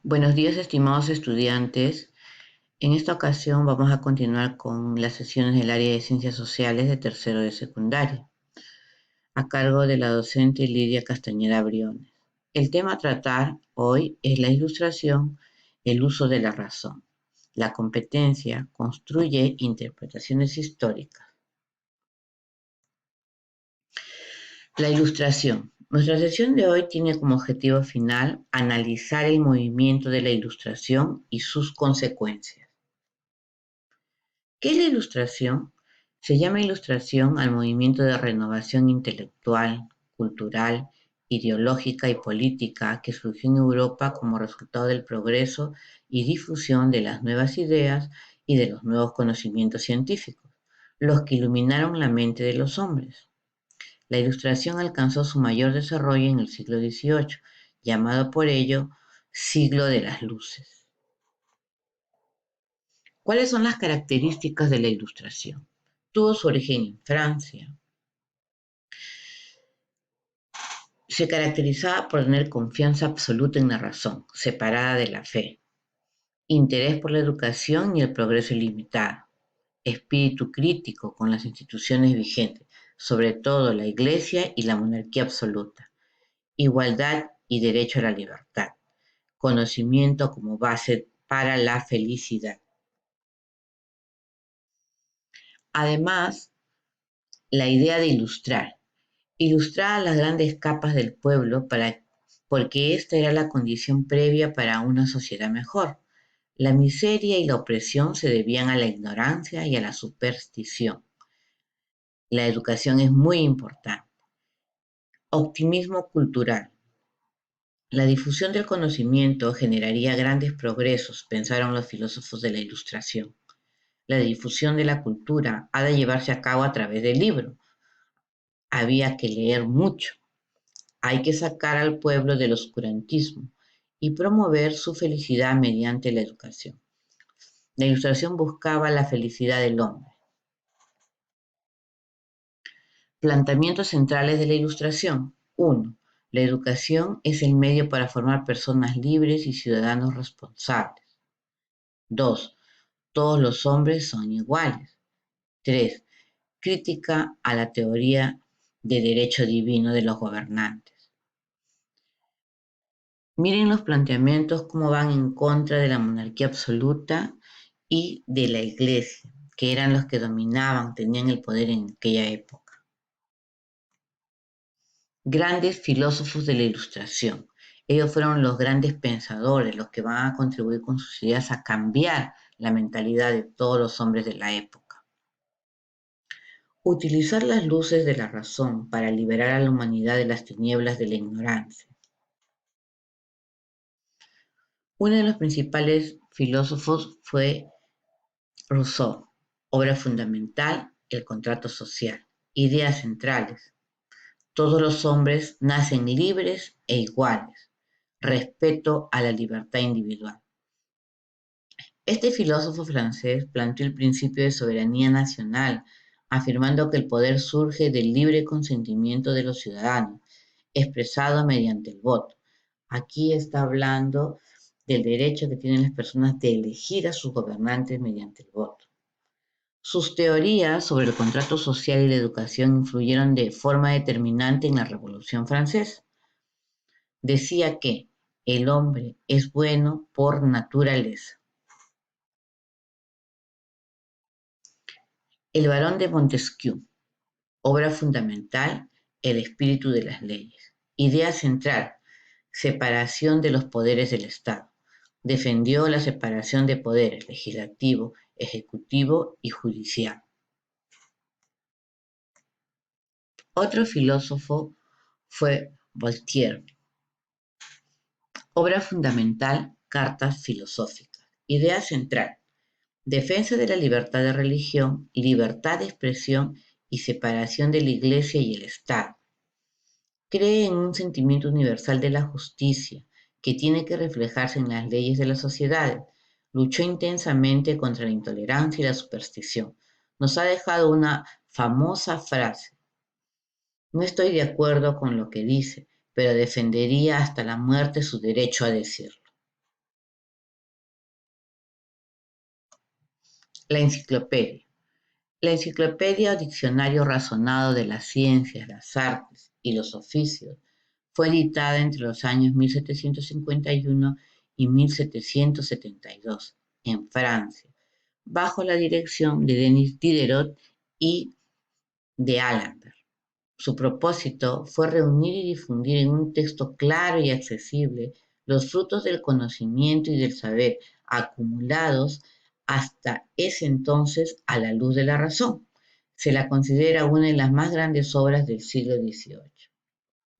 Buenos días, estimados estudiantes. En esta ocasión vamos a continuar con las sesiones del área de Ciencias Sociales de tercero de secundaria, a cargo de la docente Lidia Castañeda Briones. El tema a tratar hoy es la ilustración, el uso de la razón. La competencia construye interpretaciones históricas. La ilustración. Nuestra sesión de hoy tiene como objetivo final analizar el movimiento de la ilustración y sus consecuencias. ¿Qué es la ilustración? Se llama ilustración al movimiento de renovación intelectual, cultural, ideológica y política que surgió en Europa como resultado del progreso y difusión de las nuevas ideas y de los nuevos conocimientos científicos, los que iluminaron la mente de los hombres. La ilustración alcanzó su mayor desarrollo en el siglo XVIII, llamado por ello siglo de las luces. ¿Cuáles son las características de la ilustración? Tuvo su origen en Francia. Se caracterizaba por tener confianza absoluta en la razón, separada de la fe, interés por la educación y el progreso ilimitado, espíritu crítico con las instituciones vigentes, sobre todo la Iglesia y la monarquía absoluta, igualdad y derecho a la libertad, conocimiento como base para la felicidad. Además, la idea de ilustrar las grandes capas del pueblo porque esta era la condición previa para una sociedad mejor. La miseria y la opresión se debían a la ignorancia y a la superstición. La educación es muy importante. Optimismo cultural. La difusión del conocimiento generaría grandes progresos, pensaron los filósofos de la Ilustración. La difusión de la cultura ha de llevarse a cabo a través del libro. Había que leer mucho. Hay que sacar al pueblo del oscurantismo y promover su felicidad mediante la educación. La Ilustración buscaba la felicidad del hombre. Planteamientos centrales de la Ilustración. 1. La educación es el medio para formar personas libres y ciudadanos responsables. 2. Todos los hombres son iguales. 3. Crítica a la teoría de derecho divino de los gobernantes. Miren los planteamientos cómo van en contra de la monarquía absoluta y de la iglesia, que eran los que dominaban, tenían el poder en aquella época. Grandes filósofos de la Ilustración. Ellos fueron los grandes pensadores, los que van a contribuir con sus ideas a cambiar la mentalidad de todos los hombres de la época. Utilizar las luces de la razón para liberar a la humanidad de las tinieblas de la ignorancia. Uno de los principales filósofos fue Rousseau, obra fundamental, el contrato social. Ideas centrales. Todos los hombres nacen libres e iguales. Respeto a la libertad individual. Este filósofo francés planteó el principio de soberanía nacional, afirmando que el poder surge del libre consentimiento de los ciudadanos, expresado mediante el voto. Aquí está hablando del derecho que tienen las personas de elegir a sus gobernantes mediante el voto. Sus teorías sobre el contrato social y la educación influyeron de forma determinante en la Revolución Francesa. Decía que el hombre es bueno por naturaleza. El Barón de Montesquieu, obra fundamental, el espíritu de las leyes. Idea central, separación de los poderes del Estado. Defendió la separación de poderes legislativo, ejecutivo y judicial. Otro filósofo fue Voltaire. Obra fundamental, Cartas filosóficas. Idea central, defensa de la libertad de religión, libertad de expresión y separación de la Iglesia y el Estado. Cree en un sentimiento universal de la justicia que tiene que reflejarse en las leyes de las sociedades. Luchó intensamente contra la intolerancia y la superstición. Nos ha dejado una famosa frase: no estoy de acuerdo con lo que dice, pero defendería hasta la muerte su derecho a decirlo. La enciclopedia. La enciclopedia o diccionario razonado de las ciencias, las artes y los oficios fue editada entre los años 1751 y 1772 en Francia, bajo la dirección de Denis Diderot y de Alembert. Su propósito fue reunir y difundir en un texto claro y accesible los frutos del conocimiento y del saber acumulados hasta ese entonces a la luz de la razón. Se la considera una de las más grandes obras del siglo XVIII.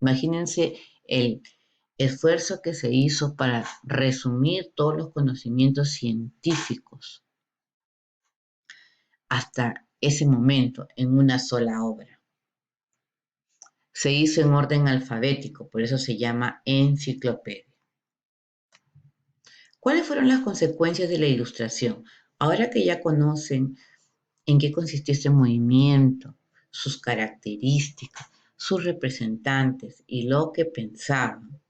Imagínense el esfuerzo que se hizo para resumir todos los conocimientos científicos hasta ese momento en una sola obra. Se hizo en orden alfabético, por eso se llama enciclopedia. ¿Cuáles fueron las consecuencias de la Ilustración? Ahora que ya conocen en qué consistió este movimiento, sus características, sus representantes y lo que pensaban,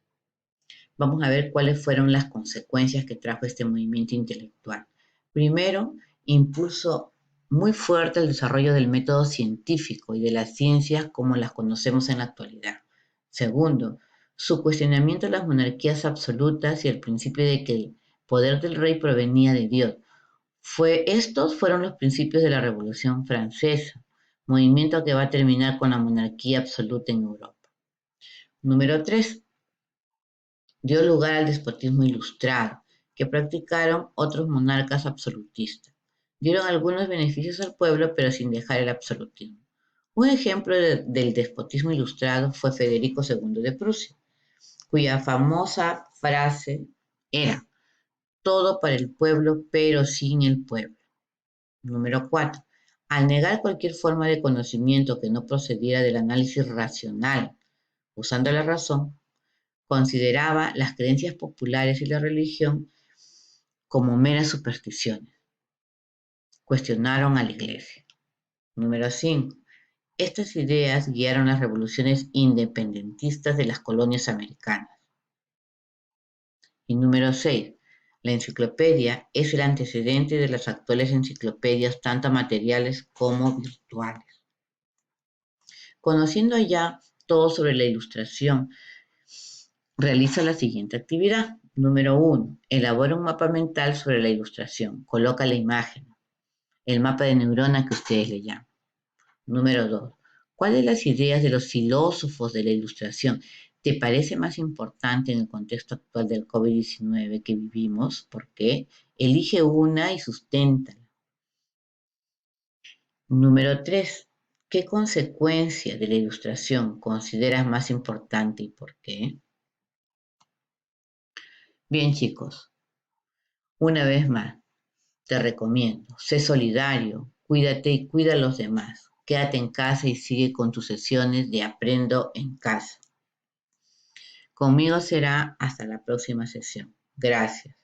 vamos a ver cuáles fueron las consecuencias que trajo este movimiento intelectual. Primero, impulso muy fuerte el desarrollo del método científico y de las ciencias como las conocemos en la actualidad. Segundo, su cuestionamiento de las monarquías absolutas y el principio de que el poder del rey provenía de Dios. Estos fueron los principios de la Revolución Francesa, movimiento que va a terminar con la monarquía absoluta en Europa. Número 3, dio lugar al despotismo ilustrado, que practicaron otros monarcas absolutistas. Dieron algunos beneficios al pueblo, pero sin dejar el absolutismo. Un ejemplo del despotismo ilustrado fue Federico II de Prusia, cuya famosa frase era: todo para el pueblo, pero sin el pueblo. Número 4. Al negar cualquier forma de conocimiento que no procediera del análisis racional, usando la razón, consideraba las creencias populares y la religión como meras supersticiones. Cuestionaron a la Iglesia. Número 5. Estas ideas guiaron las revoluciones independentistas de las colonias americanas. Y número 6. La enciclopedia es el antecedente de las actuales enciclopedias, tanto materiales como virtuales. Conociendo ya todo sobre la Ilustración, realiza la siguiente actividad. Número 1. Elabora un mapa mental sobre la Ilustración. Coloca la imagen, el mapa de neurona que ustedes le llaman. Número 2. ¿Cuáles de las ideas de los filósofos de la Ilustración te parece más importante en el contexto actual del COVID-19 que vivimos? ¿Por qué? Elige una y susténtala. Número 3. ¿Qué consecuencia de la Ilustración consideras más importante y por qué? Bien, chicos, una vez más, te recomiendo, sé solidario, cuídate y cuida a los demás. Quédate en casa y sigue con tus sesiones de Aprendo en Casa. Conmigo será hasta la próxima sesión. Gracias.